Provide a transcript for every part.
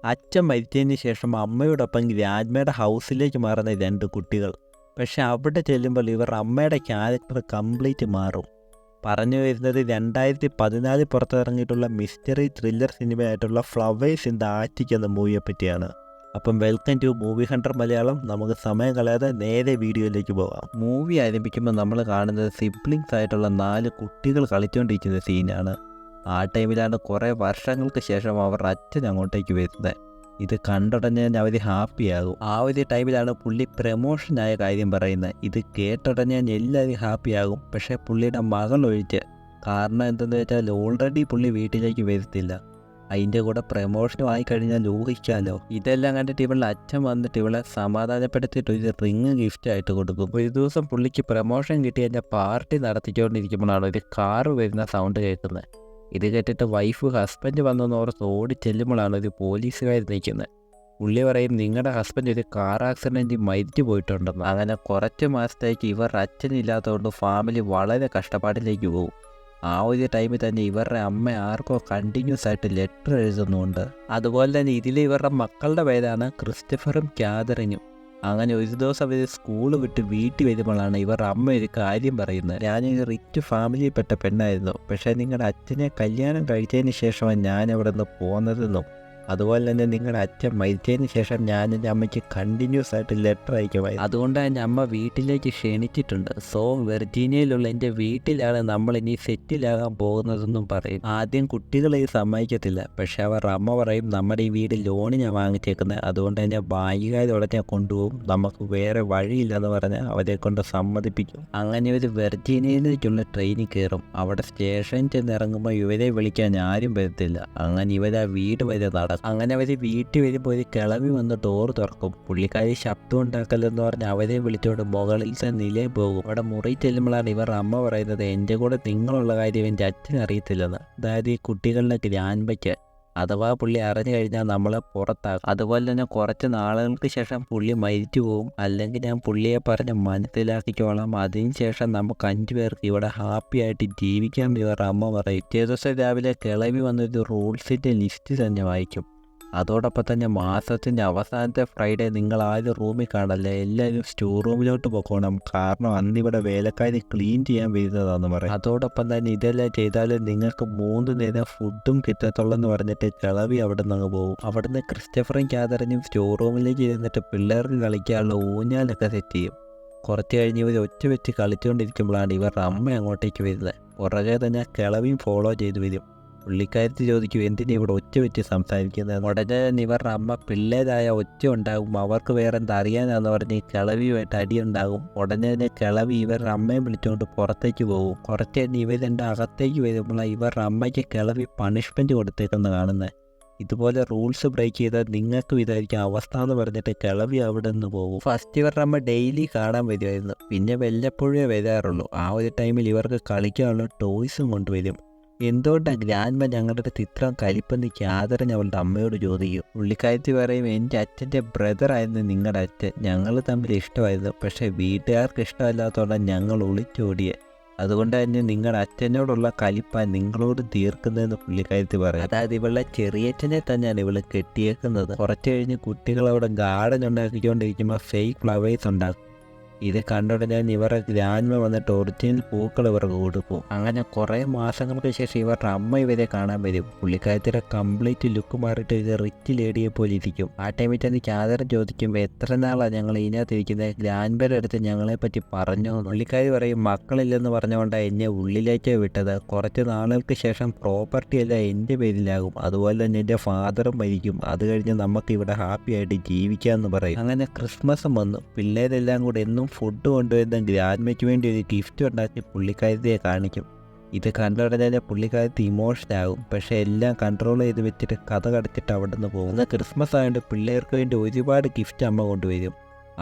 അച്ഛൻ മരിച്ചതിന് ശേഷം അമ്മയോടൊപ്പം ഗ്രാൻഡ്മയുടെ ഹൗസിലേക്ക് മാറുന്ന രണ്ട് കുട്ടികൾ. പക്ഷെ അവിടെ ചെല്ലുമ്പോൾ ഇവർ അമ്മയുടെ ക്യാരക്ടർ കംപ്ലീറ്റ് മാറും. പറഞ്ഞു വരുന്നത് 2014 പുറത്തിറങ്ങിയിട്ടുള്ള മിസ്റ്ററി ത്രില്ലർ സിനിമയായിട്ടുള്ള ഫ്ലവേഴ്സ് ഇൻ ദ ആറ്റിക് എന്ന മൂവിയെ പറ്റിയാണ്. അപ്പം welcome to Movie Hunter Malayalam. നമുക്ക് സമയം കളയാതെ നേരെ വീഡിയോയിലേക്ക് പോകാം. മൂവി ആരംഭിക്കുമ്പോൾ നമ്മൾ കാണുന്നത് സിബ്ലിങ്സ് ആയിട്ടുള്ള 4 കുട്ടികൾ കളിച്ചുകൊണ്ടിരിക്കുന്ന സീനാണ്. ആ ടൈമിലാണ് കുറേ വർഷങ്ങൾക്ക് ശേഷം അവർ അച്ഛൻ അങ്ങോട്ടേക്ക് വരുന്നത്. ഇത് കണ്ടുടനെ അവർ ഹാപ്പിയാകും. ആ ഒരു ടൈമിലാണ് പുള്ളി പ്രമോഷനായ കാര്യം പറയുന്നത്. ഇത് കേട്ടുടനെ എല്ലാവരും ഹാപ്പിയാകും. പക്ഷേ പുള്ളിയുടെ മകൾ ഒഴിച്ച്. കാരണം എന്തെന്ന് വെച്ചാൽ ഓൾറെഡി പുള്ളി വീട്ടിലേക്ക് വരത്തില്ല. അതിൻ്റെ കൂടെ പ്രമോഷനും ആയിക്കഴിഞ്ഞാൽ ഊഹിക്കാമല്ലോ. ഇതെല്ലാം കണ്ടിട്ട് ഇവളുടെ അച്ഛൻ വന്നിട്ട് ഇവളെ സമാധാനപ്പെടുത്തിയിട്ട് ഒരു റിങ് ഗിഫ്റ്റ് ആയിട്ട് കൊടുക്കും. ഒരു ദിവസം പുള്ളിക്ക് പ്രമോഷൻ കിട്ടി കഴിഞ്ഞാൽ പാർട്ടി നടത്തിക്കൊണ്ടിരിക്കുമ്പോഴാണ് ഒരു കാറ് വരുന്ന സൗണ്ട് കേൾക്കുന്നത്. ഇത് കേട്ടിട്ട് വൈഫ് ഹസ്ബൻഡ് വന്നെന്ന് ഓർത്ത് ഓടി ചെല്ലുമ്പോഴാണ് ഒരു പോലീസുകാർ നിൽക്കുന്നത്. പുള്ളി പറയും നിങ്ങളുടെ ഹസ്ബൻഡ് ഒരു കാർ ആക്സിഡൻറ്റിൽ മരിച്ചു പോയിട്ടുണ്ടെന്ന്. അങ്ങനെ കുറച്ച് മാസത്തേക്ക് ഇവർ അച്ഛനില്ലാത്തതുകൊണ്ട് ഫാമിലി വളരെ കഷ്ടപ്പാടിലേക്ക് പോകും. ആ ഒരു ടൈമിൽ തന്നെ ഇവരുടെ അമ്മ ആർക്കോ കണ്ടിന്യൂസ് ആയിട്ട് ലെറ്റർ എഴുതുന്നുണ്ട്. അതുപോലെ തന്നെ ഇതിൽ ഇവരുടെ മക്കളുടെ പേരാണ് ക്രിസ്റ്റഫറും കാതറിനും. അങ്ങനെ ഒരു ദിവസം അവർ സ്കൂൾ വിട്ട് വീട്ടിൽ വരുമ്പോഴാണ് ഇവർ അമ്മ ഒരു കാര്യം പറയുന്നത്. ഞാനൊരു റിച്ച് ഫാമിലിയിൽപ്പെട്ട പെണ്ണായിരുന്നു. പക്ഷേ നിങ്ങളുടെ അച്ഛനെ കല്യാണം കഴിച്ചതിന് ശേഷമാണ് ഞാൻ അവിടെ നിന്ന് പോകുന്നതെന്നും അതുപോലെ തന്നെ നിങ്ങളുടെ അച്ഛൻ മരിച്ചതിന് ശേഷം ഞാൻ എൻ്റെ അമ്മയ്ക്ക് കണ്ടിന്യൂസ് ആയിട്ട് ലെറ്റർ അയക്കുമായി. അതുകൊണ്ട് എൻ്റെ അമ്മ വീട്ടിലേക്ക് ക്ഷണിച്ചിട്ടുണ്ട്. സോ വെർജീനിയയിലുള്ള എൻ്റെ വീട്ടിലാണ് നമ്മൾ ഇനി സെറ്റിലാകാൻ പോകുന്നതെന്നും പറയും. ആദ്യം കുട്ടികളെ സമ്മതിക്കത്തില്ല. പക്ഷെ അവർ അമ്മ പറയും നമ്മുടെ ഈ വീട് ലോണിന് വാങ്ങിച്ചേക്കുന്നത്, അതുകൊണ്ട് തന്നെ ബാങ്കുകാരോടെ ഞാൻ കൊണ്ടുപോകും, നമുക്ക് വേറെ വഴിയില്ലെന്ന് പറഞ്ഞ് അവരെ കൊണ്ട് സമ്മതിപ്പിക്കും. അങ്ങനെ ഒരു വെർജീനിയയിലേക്കുള്ള ട്രെയിനിൽ കയറും. അവിടെ സ്റ്റേഷനിൽ ചെന്ന് ഇറങ്ങുമ്പോൾ ഇവരെ വിളിക്കാൻ ആരും വരത്തില്ല. അങ്ങനെ ഇവരെ വീട് വരെ നടക്കും. അങ്ങനെ അവർ വീട്ടിൽ വരുമ്പോൾ ഒരു കിളവി വന്ന് ഡോർ തുറക്കും. പുള്ളിക്കാരി ശബ്ദം ഉണ്ടാക്കലെന്ന് പറഞ്ഞ് അവരെ വിളിച്ചുകൊണ്ട് മുകളിലത്തെ നിലയിൽ പോകും. അവിടെ മുറി ചെല്ലുമ്പോഴാണ് ഇവർ അമ്മ പറയുന്നത് എൻ്റെ കൂടെ നിങ്ങളുള്ള കാര്യം എൻ്റെ അച്ഛൻ അറിയത്തില്ലെന്ന്. അതായത് ഈ കുട്ടികളുടെ ഗ്രാൻഡ്മയ്ക്ക്. അഥവാ പുള്ളി അറിഞ്ഞു കഴിഞ്ഞാൽ നമ്മളെ പുറത്താകും. അതുപോലെ തന്നെ കുറച്ച് നാളുകൾക്ക് ശേഷം പുള്ളി മരിച്ചു പോകും. അല്ലെങ്കിൽ ഞാൻ പുള്ളിയെ പറഞ്ഞ് മനസ്സിലാക്കിക്കോളാം. അതിനുശേഷം നമുക്ക് 5 പേർക്ക് ഇവിടെ ഹാപ്പി ആയിട്ട് ജീവിക്കാൻ ഇവരുടെ അമ്മ പറയും. ദിവസം രാവിലെ കിളവി വന്നൊരു റൂൾസിൻ്റെ ലിസ്റ്റ് തന്നെ വായിക്കും. അതോടൊപ്പം തന്നെ മാസത്തിൻ്റെ അവസാനത്തെ ഫ്രൈഡേ നിങ്ങൾ ആരും റൂമിൽ കാണല്ലേ, എല്ലാവരും സ്റ്റോർ റൂമിലോട്ട് പോകണം. കാരണം അന്ന് ഇവിടെ വേലക്കാരി ക്ലീൻ ചെയ്യാൻ വരുന്നതാണെന്ന് പറയും. അതോടൊപ്പം തന്നെ ഇതെല്ലാം ചെയ്താലും നിങ്ങൾക്ക് 3 നേരം ഫുഡും കിട്ടത്തുള്ളെന്ന് പറഞ്ഞിട്ട് കിളവി അവിടെ നിന്ന് പോകും. അവിടുന്ന് ക്രിസ്റ്റഫറും കാതറിനും സ്റ്റോർ റൂമിലേക്ക് ഇരുന്നിട്ട് പിള്ളേർക്ക് കളിക്കാനുള്ള ഊഞ്ഞാലൊക്കെ സെറ്റ് ചെയ്യും. കുറച്ച് കഴിഞ്ഞ് ഇവർ ഒറ്റ വെച്ച് കളിച്ചുകൊണ്ടിരിക്കുമ്പോഴാണ് ഇവരുടെ അമ്മ അങ്ങോട്ടേക്ക് വരുന്നത്. പുറകെ തന്നെ കിളവിയും ഫോളോ ചെയ്ത് വരും. പുള്ളിക്കാരത്തി ചോദിക്കും എന്തിനാ ഇവിടെ ഒറ്റ വെച്ച് സംസാരിക്കുന്നത്. ഉടനെ ഇവരുടെ അമ്മ പിള്ളേരായ ഒച്ച ഉണ്ടാകും, അവർക്ക് വേറെ എന്താ അറിയാനാന്ന് പറഞ്ഞ് കിളവിയുമായിട്ട് അടിയുണ്ടാകും. ഉടനെ തന്നെ കിളവി ഇവരുടെ അമ്മയെ വിളിച്ചുകൊണ്ട് പുറത്തേക്ക് പോകും. കുറച്ച് കഴിഞ്ഞ് ഇവർ രണ്ട് അകത്തേക്ക് വരുമ്പോഴാണ് ഇവരുടെ അമ്മയ്ക്ക് കിളവി പണിഷ്മെൻറ്റ് കൊടുത്തേക്കെന്ന് കാണുന്നത്. ഇതുപോലെ റൂൾസ് ബ്രേക്ക് ചെയ്താൽ നിങ്ങൾക്കും ഇതായിരിക്കും അവസ്ഥ എന്ന് പറഞ്ഞിട്ട് കിളവി അവിടെ നിന്ന് പോകും. ഫസ്റ്റ് ഇവരുടെ അമ്മ ഡെയിലി കാണാൻ വരുമായിരുന്നു. പിന്നെ വല്ലപ്പോഴേ വരാറുള്ളൂ. ആ ഒരു ടൈമിൽ ഇവർക്ക് കളിക്കാനുള്ള ടോയ്സും കൊണ്ടുവരും. എന്തുകൊണ്ടാണ് ഗ്രാൻഡ്മ ഞങ്ങളുടെ അടുത്ത് ഇത്ര കലിപ്പെന്ന് കാതറിന് അവളുടെ അമ്മയോട് ചോദിക്കും. പുള്ളിക്കാരത്തി പറയും എൻ്റെ അച്ഛൻ്റെ ബ്രദറായിരുന്നു നിങ്ങളുടെ അച്ഛൻ, ഞങ്ങൾ തമ്മിൽ ഇഷ്ടമായിരുന്നു. പക്ഷേ വീട്ടുകാർക്ക് ഇഷ്ടമല്ലാത്തതുകൊണ്ടാണ് ഞങ്ങൾ ഒളിച്ചോടിയത്. അതുകൊണ്ട് തന്നെ നിങ്ങളുടെ അച്ഛനോടുള്ള കലിപ്പാൻ നിങ്ങളോട് തീർക്കുന്നതെന്ന് പുള്ളിക്കാരത്തി പറയും. അതായത് ഇവളുടെ ചെറിയച്ഛനെ തന്നെയാണ് ഇവൾ കെട്ടിയേക്കുന്നത്. കുറച്ച് കഴിഞ്ഞ് കുട്ടികളവിടെ ഗാർഡൻ ഉണ്ടാക്കിക്കൊണ്ടിരിക്കുമ്പോൾ ഫേക്ക് ഫ്ലവേഴ്സ് ഉണ്ടാക്കും. ഇത് കണ്ടുടനെ ഇവരുടെ ഗ്രാൻഡ്മ വന്നിട്ട് ഒറിജിനൽ പൂക്കൾ ഇവർക്ക് കൊടുക്കും. അങ്ങനെ കുറേ മാസങ്ങൾക്ക് ശേഷം ഇവരുടെ അമ്മ ഇവരെ കാണാൻ വരും. പുള്ളിക്കാരത്തിയുടെ കംപ്ലീറ്റ് ലുക്ക് മാറിയിട്ട് ഇത് റിച്ച് ലേഡിയെ പോലെ ഇരിക്കും. ആ ടൈമിൽ തന്നെ കാതറൻ ചോദിക്കും എത്ര നാളാണ് ഞങ്ങൾ ഇതിനകത്തിരിക്കുന്നത്, ഗ്രാൻഡ്മയുടെ അടുത്ത് ഞങ്ങളെ പറ്റി പറഞ്ഞു. പുള്ളിക്കാരി പറയും മക്കളില്ലെന്ന് പറഞ്ഞുകൊണ്ടാണ് എന്നെ ഉള്ളിലേക്ക് വിട്ടത്. കുറച്ച് നാളുകൾക്ക് ശേഷം പ്രോപ്പർട്ടി എല്ലാം എൻ്റെ പേരിലാകും. അതുപോലെ തന്നെ എൻ്റെ ഫാദറും മരിക്കും. അത് കഴിഞ്ഞ് നമുക്ക് ഇവിടെ ഹാപ്പി ആയിട്ട് ജീവിക്കാമെന്ന് പറയും. അങ്ങനെ ക്രിസ്മസും വന്നു. പിള്ളേരെല്ലാം കൂടെ എന്നും ഫുഡ് കൊണ്ടുവരുന്ന ഗ്രാൻഡ്മയ്ക്ക് വേണ്ടി ഒരു ഗിഫ്റ്റ് ഉണ്ടാക്കി പുള്ളിക്കാരത്തിയെ കാണിക്കും. ഇത് കണ്ടുടനെ പുള്ളിക്കാരത്തി ഇമോഷനാകും. പക്ഷേ എല്ലാം കൺട്രോൾ ചെയ്ത് വെച്ചിട്ട് കഥ കടച്ചിട്ട് അവിടെ നിന്ന് പോകും. ക്രിസ്മസ് ആയതുകൊണ്ട് പിള്ളേർക്ക് വേണ്ടി ഒരുപാട് ഗിഫ്റ്റ് അമ്മ കൊണ്ടുവരും.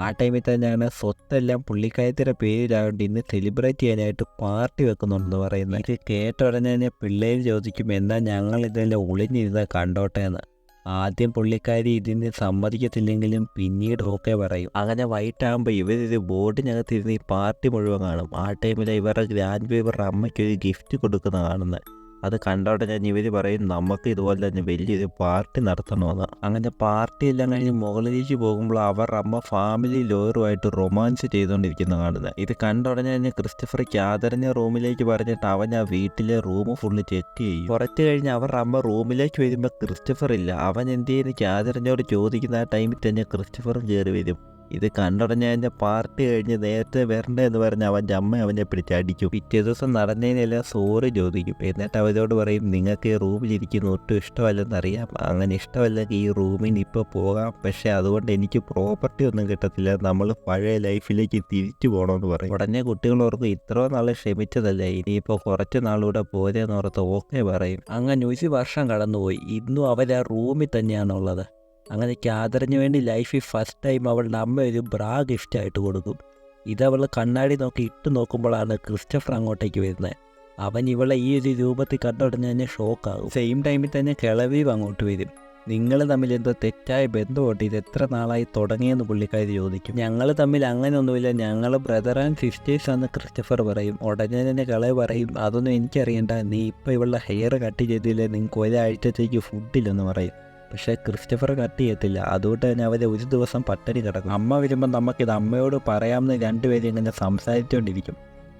ആ ടൈമിൽ തന്നെയാണ് സ്വത്തെല്ലാം പുള്ളിക്കാരത്തിയുടെ പേരിലായതുകൊണ്ട് ഇന്ന് സെലിബ്രേറ്റ് ചെയ്യാനായിട്ട് പാർട്ടി വെക്കുന്നുണ്ടെന്ന് പറയുന്നത്. ഇത് കേട്ട ഉടനെ തന്നെ പിള്ളേർ ചോദിക്കും എന്നാൽ ഞങ്ങൾ ഇതെല്ലാം ഒളിഞ്ഞിരുന്ന് കണ്ടോട്ടെ എന്ന്. ആദ്യം പുള്ളിക്കാരി ഇതിന് സമ്മതിക്കത്തില്ലെങ്കിലും പിന്നീട് ഓക്കെ പറയും. അങ്ങനെ വൈകിട്ടാകുമ്പോൾ ഇവരൊരു ബോർഡിനകത്തിരുന്ന് ഈ പാർട്ടി മുഴുവൻ കാണും. ആ ടൈമിൽ ഇവരുടെ ഗ്രാൻഡ് ഇവരുടെ അമ്മയ്ക്കൊരു ഗിഫ്റ്റ് കൊടുക്കുന്ന കാണുന്നത്. അത് കണ്ട ഉടനെ ഇവർ പറയും നമുക്ക് ഇതുപോലെ തന്നെ വലിയൊരു പാർട്ടി നടത്തണമെന്ന്. അങ്ങനെ പാർട്ടി എല്ലാം കഴിഞ്ഞ് മുകളിലേക്ക് പോകുമ്പോൾ അവർ അമ്മ ഫാമിലി ലോയറുമായിട്ട് റൊമാൻസ് ചെയ്തുകൊണ്ടിരിക്കുന്ന കാണുന്നത്. ഇത് കണ്ട ഉടനെ തന്നെ ക്രിസ്റ്റഫർ ക്യാതറിനെ റൂമിലേക്ക് പറഞ്ഞിട്ട് അവൻ ആ വീട്ടിലെ റൂം ഫുള്ള് ചെക്ക് ചെയ്യും. കുറച്ച് കഴിഞ്ഞ് അവർ അമ്മ റൂമിലേക്ക് വരുമ്പോൾ ക്രിസ്റ്റഫർ ഇല്ല. അവൻ എന്ത് ചെയ്യുന്ന ക്യാതറിനോട് ചോദിക്കുന്ന ആ ടൈമിൽ തന്നെ ക്രിസ്റ്റഫറും കയറി വരും. ഇത് കണ്ടുടനെ തന്നെ പാർട്ടി കഴിഞ്ഞ് നേരത്തെ വരണ്ട എന്ന് പറഞ്ഞ് അവൻ്റെ അമ്മ അവനെ പിടിച്ചടിക്കും. പിറ്റേ ദിവസം നടന്നതിനെല്ലാം സോറി ചോദിക്കും. എന്നിട്ട് അവരോട് പറയും നിങ്ങൾക്ക് ഈ റൂമിലിരിക്കുന്ന ഒട്ടും ഇഷ്ടമല്ലെന്നറിയാം, അങ്ങനെ ഇഷ്ടമല്ലെങ്കിൽ ഈ റൂമിൽ നിന്ന് ഇപ്പോൾ പോകാം, പക്ഷേ അതുകൊണ്ട് എനിക്ക് പ്രോപ്പർട്ടി ഒന്നും കിട്ടത്തില്ല, നമ്മൾ പഴയ ലൈഫിലേക്ക് തിരിച്ചു പോകണമെന്ന് പറയും. ഉടനെ കുട്ടികൾ ഓർക്കും ഇത്ര നാൾ ക്ഷമിച്ചതല്ലേ, ഇനിയിപ്പോൾ കുറച്ച് നാളൂടെ പോരെന്ന് ഓർത്ത് ഓക്കെ പറയും. അങ്ങനെ 1 വർഷം കടന്നുപോയി. ഇന്നും അവർ ആ റൂമിൽ തന്നെയാണുള്ളത്. അങ്ങനെ ക്യാതറിന് വേണ്ടി ലൈഫിൽ ഫസ്റ്റ് ടൈം അവളുടെ അമ്മ ഒരു ബ്രാ ഗിഫ്റ്റായിട്ട് കൊടുക്കും. ഇതവൾ കണ്ണാടി നോക്കി ഇട്ട് നോക്കുമ്പോഴാണ് ക്രിസ്റ്റഫർ അങ്ങോട്ടേക്ക് വരുന്നത്. അവൻ ഇവളെ ഈ ഒരു രൂപത്തിൽ കണ്ട ഉടനെ തന്നെ ഷോക്കാകും. സെയിം ടൈമിൽ തന്നെ കിളവിയും അങ്ങോട്ട് വരും. നിങ്ങൾ തമ്മിൽ എന്തോ തെറ്റായ ബന്ധമുണ്ട്, ഇത് എത്ര നാളായി തുടങ്ങിയെന്ന് പുള്ളിക്കാരി ചോദിക്കും. ഞങ്ങൾ തമ്മിൽ അങ്ങനെയൊന്നുമില്ല, ഞങ്ങൾ ബ്രദർ ആൻഡ് സിസ്റ്റേഴ്സ് ആണെന്ന് ക്രിസ്റ്റഫർ പറയും. ഉടനെ തന്നെ കിളവ് പറയും അതൊന്നും എനിക്കറിയണ്ട, നീ ഇപ്പോൾ ഇവളുടെ ഹെയർ കട്ട് ചെയ്തില്ലേ, നിങ്ങൾക്ക് ഒരാഴ്ചത്തേക്ക് ഫുഡില്ലെന്ന് പറയും. പക്ഷേ ക്രിസ്റ്റഫർ കട്ട് ചെയ്യത്തില്ല. അതുകൊണ്ട് തന്നെ അവർ ഒരു ദിവസം പട്ടിണി കിടക്കും. അമ്മ വരുമ്പോൾ നമുക്കിത് അമ്മയോട് പറയാമെന്ന് രണ്ടുപേരും ഇങ്ങനെ സംസാരിച്ചുകൊണ്ടിരിക്കും.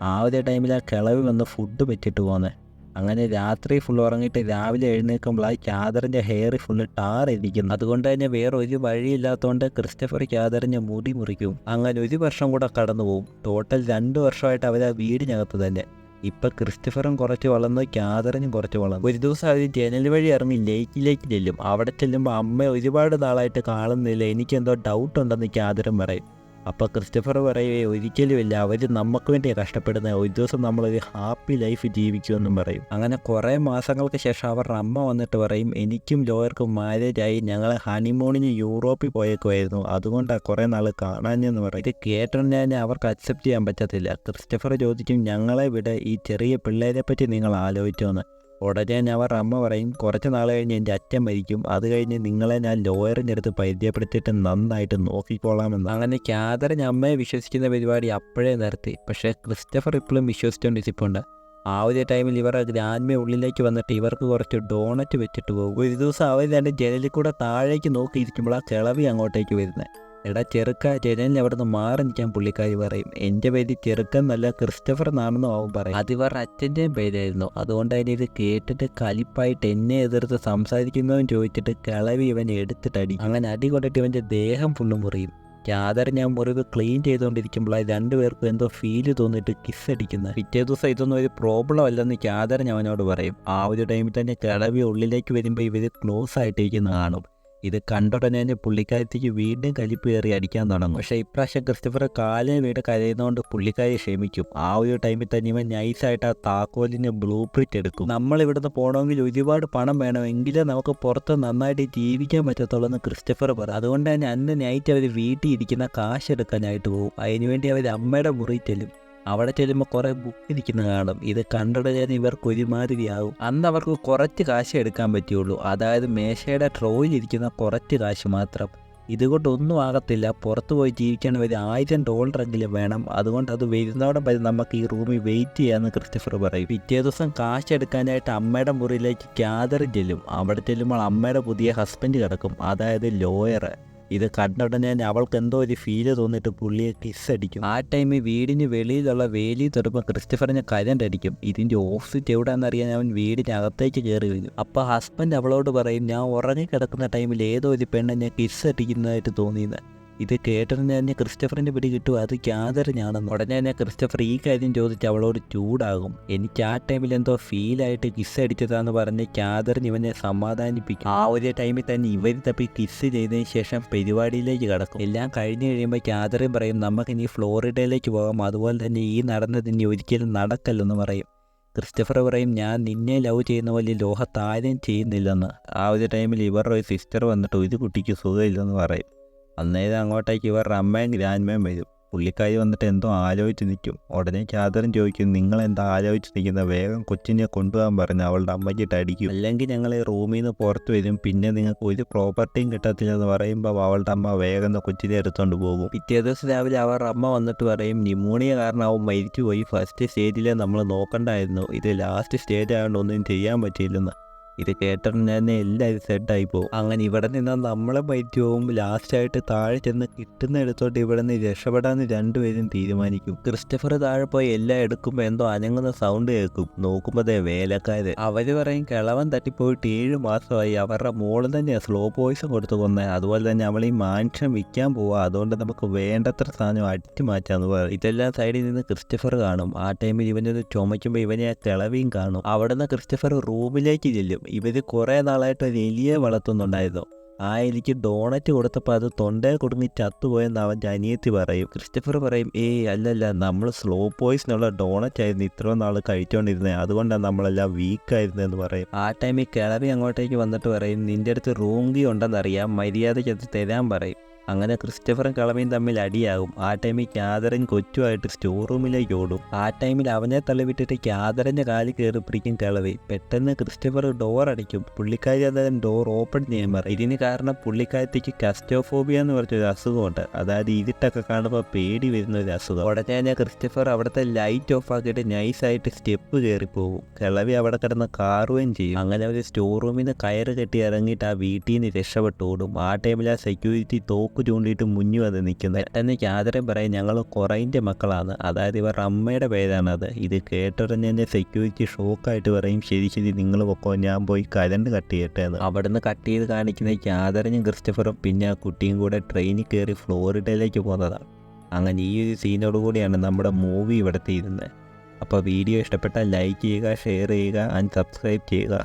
ആ ഒരു ടൈമിൽ ആ കിളവ് വന്ന് ഫുഡ് വെച്ചിട്ട് പോകുന്നത്. അങ്ങനെ രാത്രി ഫുൾ ഉറങ്ങിയിട്ട് രാവിലെ എഴുന്നേൽക്കുമ്പോൾ ക്യാതറിൻ്റെ ഹെയർ ഫുള്ള് ടാറിരിക്കുന്നു. അതുകൊണ്ട് തന്നെ വേറെ ഒരു വഴിയില്ലാത്തതുകൊണ്ട് ക്രിസ്റ്റഫർ ക്യാതറിൻ്റെ മുടി മുറിക്കും. അങ്ങനെ 1 വർഷം കൂടെ കടന്നു പോകും. ടോട്ടൽ 2 വർഷമായിട്ട് അവർ ആ വീടിനകത്ത് തന്നെ. ഇപ്പം ക്രിസ്റ്റഫറും കുറച്ച് വളർന്നു, ക്യാതറിനും കുറച്ച് വളർന്നു. ഒരു ദിവസം അവർ ജനൽ വഴി ഇറങ്ങി ലേക്കിലേക്ക് ചെല്ലും. അവിടെ ചെല്ലുമ്പോൾ അമ്മ ഒരുപാട് നാളായിട്ട് കാണുന്നില്ല, എനിക്കെന്തോ ഡൗട്ട് ഉണ്ടെന്ന് ക്യാതറും പറയും. അപ്പോൾ ക്രിസ്റ്റഫർ പറയുകയെ ഒരിക്കലുമില്ല, അവർ നമുക്ക് വേണ്ടിയാണ് കഷ്ടപ്പെടുന്നത്, ഒരു ദിവസം നമ്മളൊരു ഹാപ്പി ലൈഫ് ജീവിക്കുമെന്നും പറയും. അങ്ങനെ കുറേ മാസങ്ങൾക്ക് ശേഷം അവരുടെ അമ്മ വന്നിട്ട് പറയും എനിക്കും ലോയർക്കും മാരേജായി, ഞങ്ങൾ ഹണിമൂണിന് യൂറോപ്പിൽ പോയേക്കുമായിരുന്നു, അതുകൊണ്ടാണ് കുറേ നാൾ കാണാനെന്ന് പറയും. ഇത് കേട്ടോണ്ട് തന്നെ അവർക്ക് അക്സെപ്റ്റ് ചെയ്യാൻ പറ്റത്തില്ല. ക്രിസ്റ്റഫർ ചോദിക്കും ഞങ്ങളെ വിട്, ഈ ചെറിയ പിള്ളേരെ പറ്റി നിങ്ങൾ ആലോചിച്ചോന്ന്. ഉടനെ അവർ അമ്മ പറയും കുറച്ച് നാൾ കഴിഞ്ഞ് എൻ്റെ അച്ഛൻ മരിക്കും, അത് കഴിഞ്ഞ് നിങ്ങളെ ഞാൻ ലോയറിൻ്റെ അടുത്ത് പരിചയപ്പെടുത്തിയിട്ട് നന്നായിട്ട് നോക്കിക്കോളാമെന്ന്. അങ്ങനെ ക്യാതറിന് അമ്മയെ വിശ്വസിക്കുന്ന പരിപാടി അപ്പോഴേ നിർത്തി. പക്ഷേ ക്രിസ്റ്റഫർ ഇപ്പോഴും വിശ്വസിച്ചുകൊണ്ടിരിപ്പുണ്ട്. ആ ഒരു ടൈമിൽ ഇവരുടെ ഗ്രാൻഡ്മ ഉള്ളിലേക്ക് വന്നിട്ട് ഇവർക്ക് കുറച്ച് ഡോണറ്റ് വെച്ചിട്ട് പോകും. ഒരു ദിവസം അവർ രണ്ട് ജനലിൽ കൂടെ താഴേക്ക് നോക്കിയിരിക്കുമ്പോൾ ആ കിളവി അങ്ങോട്ടേക്ക് വരുന്നത്. എടാ ചെറുക്ക, ജനലിന് അവിടെ നിന്ന് മാറി നിൽക്കാൻ പുള്ളിക്കാരി പറയും. എൻ്റെ പേര് ചെറുക്കൻ നല്ല ക്രിസ്റ്റഫർ എന്നാണെന്നും അവൻ പറയും. അത് ഇവരുടെ അച്ഛൻ്റെയും പേരായിരുന്നു. അതുകൊണ്ട് തന്നെ ഇത് കേട്ടിട്ട് കലിപ്പായിട്ട് എന്നെ എതിർത്ത് സംസാരിക്കുന്നവൻ ചോദിച്ചിട്ട് കിളവി ഇവനെ എടുത്തിട്ടടി. അങ്ങനെ അടി കൊണ്ടിട്ട് ഇവൻ്റെ ദേഹം ഫുള്ളും മുറിയും. ക്യാതർ ഞാൻ മുറിവ് ക്ലീൻ ചെയ്തുകൊണ്ടിരിക്കുമ്പോഴാണ് രണ്ടുപേർക്കും എന്തോ ഫീല് തോന്നിയിട്ട് കിസ് അടിക്കുന്നത്. പിറ്റേ ദിവസം ഇതൊന്നും ഒരു പ്രോബ്ലം അല്ലെന്ന് ക്യാതർ അവനോട് പറയും. ആ ഒരു ടൈമിൽ തന്നെ കിളവി ഉള്ളിലേക്ക് വരുമ്പോൾ ഇവർ ക്ലോസ് ആയിട്ടിരിക്കുന്ന കാണും. ഇത് കണ്ടുടനെ തന്നെ പുള്ളിക്കാരത്തേക്ക് വീണ്ടും കലിപ്പ് കയറി അടിക്കാൻ തുടങ്ങും. പക്ഷേ ഇപ്രാവശ്യം ക്രിസ്റ്റഫർ കാലിന് വീട് കരയുന്നതുകൊണ്ട് പുള്ളിക്കാരി ക്ഷമിക്കും. ആ ഒരു ടൈമിൽ തന്നെ ഇവൻ നൈസായിട്ട് ആ താക്കോലിന് ബ്ലൂ പ്രിന്റ് എടുക്കും. നമ്മൾ ഇവിടുന്ന് പോകണമെങ്കിൽ ഒരുപാട് പണം വേണം, എങ്കിലേ നമുക്ക് പുറത്ത് നന്നായിട്ട് ജീവിക്കാൻ പറ്റത്തുള്ളൂ എന്ന് ക്രിസ്റ്റഫർ പറയും. അതുകൊണ്ട് തന്നെ അന്ന് നൈറ്റ് അവർ വീട്ടിൽ ഇരിക്കുന്ന കാശ് എടുക്കാനായിട്ട് പോകും. അതിനുവേണ്ടി അവർ അമ്മയുടെ മുറി ചെല്ലും. അവിടെ ചെല്ലുമ്പോൾ കുറേ ബുക്ക് ഇരിക്കുന്നത് കാണും. ഇത് കണ്ടുടനെ ഇവർക്ക് ഒരുമാതിരിയാകും. അന്ന് അവർക്ക് കുറച്ച് കാശ് എടുക്കാൻ പറ്റുള്ളൂ, അതായത് മേശയുടെ ട്രോയിലിരിക്കുന്ന കുറച്ച് കാശ് മാത്രം. ഇതുകൊണ്ടൊന്നും ആകത്തില്ല, പുറത്ത് പോയി ജീവിക്കണമെങ്കിൽ $1000 വേണം. അതുകൊണ്ട് അത് വരുന്നോടെ വരെ നമുക്ക് ഈ റൂമിൽ വെയിറ്റ് ചെയ്യാമെന്ന് ക്രിസ്റ്റഫർ പറയും. പിറ്റേ ദിവസം കാശ് എടുക്കാനായിട്ട് അമ്മയുടെ മുറിയിലേക്ക് ക്യാതർ ചെല്ലും. അവിടെ ചെല്ലുമ്പോൾ അമ്മയുടെ പുതിയ ഹസ്ബൻഡ് കിടക്കും, അതായത് ലോയർ. ഇത് കണ്ടുടനെ അവൾക്ക് എന്തോ ഒരു ഫീല് തോന്നിയിട്ട് പുള്ളിയെ കിസ് അടിക്കും. ആ ടൈമിൽ വീടിന് വെളിയിലുള്ള വേലി തൊടുമ്പോൾ ക്രിസ്റ്റഫറിന് കരണ്ട് അടിക്കും. ഇതിൻ്റെ ഓഫീസ് എവിടെയാണെന്നറിയാൻ അവൻ വീടിനകത്തേക്ക് കയറി വരും. അപ്പോൾ ഹസ്ബൻഡ് അവളോട് പറയും ഞാൻ ഉറങ്ങിക്കിടക്കുന്ന ടൈമിൽ ഏതോ ഒരു പെണ്ണെന്നെ കിസ് അടിക്കുന്നതായിട്ട് തോന്നിയെന്ന്. ഇത് കേട്ടതിന് തന്നെ ക്രിസ്റ്റഫറിൻ്റെ പിടി കിട്ടും അത് ക്യാതറിനാണെന്ന്. ഉടനെ തന്നെ ക്രിസ്റ്റഫർ ഈ കാര്യം ചോദിച്ച് അവളോട് ചൂടാകും. എനിക്ക് ആ ടൈമിൽ എന്തോ ഫീലായിട്ട് കിസ് അടിച്ചതാന്ന് പറഞ്ഞ് ക്യാതറിന് ഇവനെ സമാധാനിപ്പിക്കും. ആ ഒരു ടൈമിൽ തന്നെ ഇവർ തപ്പി കിസ് ചെയ്തതിന് ശേഷം പരിപാടിയിലേക്ക് കടക്കും. എല്ലാം കഴിഞ്ഞ് കഴിയുമ്പോൾ ക്യാതറിൻ പറയും നമുക്കിനി ഫ്ലോറിഡയിലേക്ക് പോകാം, അതുപോലെ തന്നെ ഈ നടന്നത് ഇനി ഒരിക്കലും നടക്കല്ലെന്ന് പറയും. ക്രിസ്റ്റഫർ പറയും ഞാൻ നിന്നെ ലവ് ചെയ്യുന്ന പോലെ ലോകത്താരും ചെയ്യുന്നില്ലെന്ന്. ആ ഒരു ടൈമിൽ ഇവരുടെ ഒരു സിസ്റ്റർ വന്നിട്ട് ഒരു കുട്ടിക്ക് സുഖമില്ലെന്ന് പറയും. അന്നേരം അങ്ങോട്ടേക്ക് ഇവരുടെ അമ്മയും ഗ്രാൻഡ്മയും വരും. പുള്ളിക്കാരി വന്നിട്ട് എന്തോ ആലോചിച്ച് നിൽക്കും. ഉടനെ ക്യാതറിൻ ചോദിക്കും, നിങ്ങളെന്താ ആലോചിച്ച് നിൽക്കുന്നത്, വേഗം കൊച്ചിനെ കൊണ്ടുപോകാൻ പറഞ്ഞ് അവളുടെ അമ്മയ്ക്കിട്ട് അടിക്കും, അല്ലെങ്കിൽ ഞങ്ങൾ ഈ റൂമിൽ നിന്ന് പുറത്ത് വരും, പിന്നെ നിങ്ങൾക്ക് ഒരു പ്രോപ്പർട്ടിയും കിട്ടത്തില്ലെന്ന് പറയുമ്പോൾ അവളുടെ അമ്മ വേഗം കൊച്ചിനെ എടുത്തുകൊണ്ട് പോകും. പിറ്റേ ദിവസം രാവിലെ അവരുടെ അമ്മ വന്നിട്ട് പറയും, ന്യൂമോണിയ കാരണം അവൻ മരിച്ചുപോയി, ഫസ്റ്റ് സ്റ്റേജിൽ നമ്മൾ നോക്കണ്ടായിരുന്നു, ഇത് ലാസ്റ്റ് സ്റ്റേജ് ആയതുകൊണ്ട് ഒന്നും ചെയ്യാൻ പറ്റിയില്ലെന്ന്. ഇത് കേട്ടിട്ട് തന്നെ എല്ലാവരും സെറ്റായി പോകും. അങ്ങനെ ഇവിടെ നിന്ന് നമ്മളെ മരിച്ചു പോകും. ലാസ്റ്റായിട്ട് താഴെ ചെന്ന് കിട്ടുന്ന എടുത്തോട്ട് ഇവിടെ നിന്ന് രക്ഷപ്പെടാന്ന് രണ്ടുപേരും തീരുമാനിക്കും. ക്രിസ്റ്റഫർ താഴെ പോയി എല്ലാം എടുക്കുമ്പോൾ എന്തോ അനങ്ങുന്ന സൗണ്ട് കേൾക്കും. നോക്കുമ്പോൾ വേലക്കാര്. അവര് പറയും, കിളവൻ തട്ടിപ്പോയിട്ട് 7 മാസമായി, അവരുടെ മോള് തന്നെയാണ് സ്ലോ പോയിസൺ കൊടുത്ത് കൊന്നത്, അതുപോലെ തന്നെ അവൾ ഈ മാൻഷൻ വിൽക്കാൻ പോവുക, അതുകൊണ്ട് നമുക്ക് വേണ്ടത്ര സാധനം അടിച്ചു മാറ്റാന്ന് പറയും. ഇതെല്ലാം സൈഡിൽ നിന്ന് ക്രിസ്റ്റഫർ കാണും. ആ ടൈമിൽ ഇവനത് ചുമയ്ക്കുമ്പോൾ ഇവനെ ആ കിളവിയും കാണും. അവിടെ നിന്ന് ക്രിസ്റ്റഫർ റൂമിലേക്ക് ചെല്ലും. ഇവർ കുറേ നാളായിട്ട് ഒരു എലിയെ വളർത്തുന്നുണ്ടായിരുന്നു. ആ എലിക്ക് ഡോണറ്റ് കൊടുത്തപ്പോൾ അത് തൊണ്ടയിൽ കുടുങ്ങി ചത്തുപോയെന്ന് അവൻ്റെ അനിയത്തി പറയും. ക്രിസ്റ്റഫർ പറയും, അല്ലല്ല, നമ്മൾ സ്ലോ പോയിസിനുള്ള ഡോണറ്റ് ആയിരുന്നു ഇത്രയും നാൾ കഴിച്ചുകൊണ്ടിരുന്നത്, അതുകൊണ്ടാണ് നമ്മളെല്ലാം വീക്കായിരുന്നതെന്ന് പറയും. ആ ടൈമിൽ കിളവി അങ്ങോട്ടേക്ക് വന്നിട്ട് പറയും, നിൻ്റെ അടുത്ത് റൂം കീ ഉണ്ടെന്നറിയാം, മര്യാദയ്ക്ക് അത് തരാൻ പറയും. അങ്ങനെ ക്രിസ്റ്റഫറും കിളവിയും തമ്മിൽ അടിയാകും. ആ ടൈമിൽ ക്യാതറിൻ കൊച്ചുമായിട്ട് സ്റ്റോർ റൂമിലേക്ക് ഓടും. ആ ടൈമിൽ അവനെ തള്ളിവിട്ടിട്ട് ക്യാതറിൻ്റെ കാലിൽ കയറി പിടിക്കും കിളവി. പെട്ടെന്ന് ക്രിസ്റ്റഫർ ഡോർ അടിക്കും. പുള്ളിക്കാരി അതായത് ഡോർ ഓപ്പൺ ചെയ്യാൻ പറയും. ഇതിന് കാരണം പുള്ളിക്കാരത്തേക്ക് കസ്റ്റോഫോബിയ എന്ന് പറഞ്ഞൊരു അസുഖമുണ്ട്, അതായത് ഇരുട്ടൊക്കെ കാണുമ്പോൾ പേടി വരുന്ന ഒരു അസുഖം. ഉടനെ തന്നെ ക്രിസ്റ്റഫർ അവിടുത്തെ ലൈറ്റ് ഓഫ് ആക്കിയിട്ട് നൈസായിട്ട് സ്റ്റെപ്പ് കയറിപ്പോകും. കിളവി അവിടെ കിടന്ന് കാറുകയും ചെയ്യും. അങ്ങനെ ഒരു സ്റ്റോർ റൂമിൽ നിന്ന് കയറ് കെട്ടി ഇറങ്ങിയിട്ട് ആ വീട്ടിൽ നിന്ന് രക്ഷപ്പെട്ട് ഓടും. ആ ടൈമിൽ ആ സെക്യൂരിറ്റി തോക്ക് ചൂണ്ടിയിട്ട് മുന്നിൽ വന്ന് നിൽക്കുന്നത്. പെട്ടെന്ന് ക്യാതറിൻ പറയും, ഞങ്ങൾ കുറൈൻ്റെ മക്കളാണ്, അതായത് ഇവരുടെ അമ്മയുടെ പേരാണത്. ഇത് കേട്ടുടനെ തന്നെ സെക്യൂരിറ്റി ഷോക്കായിട്ട് പറയും, ശരി ശരി നിങ്ങൾ പൊക്കോ, ഞാൻ പോയി കരണ്ട് കട്ട് ചെയ്യട്ടെ എന്ന്. അവിടുന്ന് കട്ട് ചെയ്ത് കാണിക്കുന്ന ക്യാതറിനും ക്രിസ്റ്റഫറും പിന്നെ ആ കുട്ടിയും കൂടെ ട്രെയിനിൽ കയറി ഫ്ലോറിഡയിലേക്ക് പോകുന്നതാണ്. അങ്ങനെ ഈ ഒരു സീനോടുകൂടിയാണ് നമ്മുടെ മൂവി ഇവിടെ തീരുന്നത്. അപ്പോൾ വീഡിയോ ഇഷ്ടപ്പെട്ടാൽ ലൈക്ക് ചെയ്യുക, ഷെയർ ചെയ്യുക ആൻഡ് സബ്സ്ക്രൈബ് ചെയ്യുക.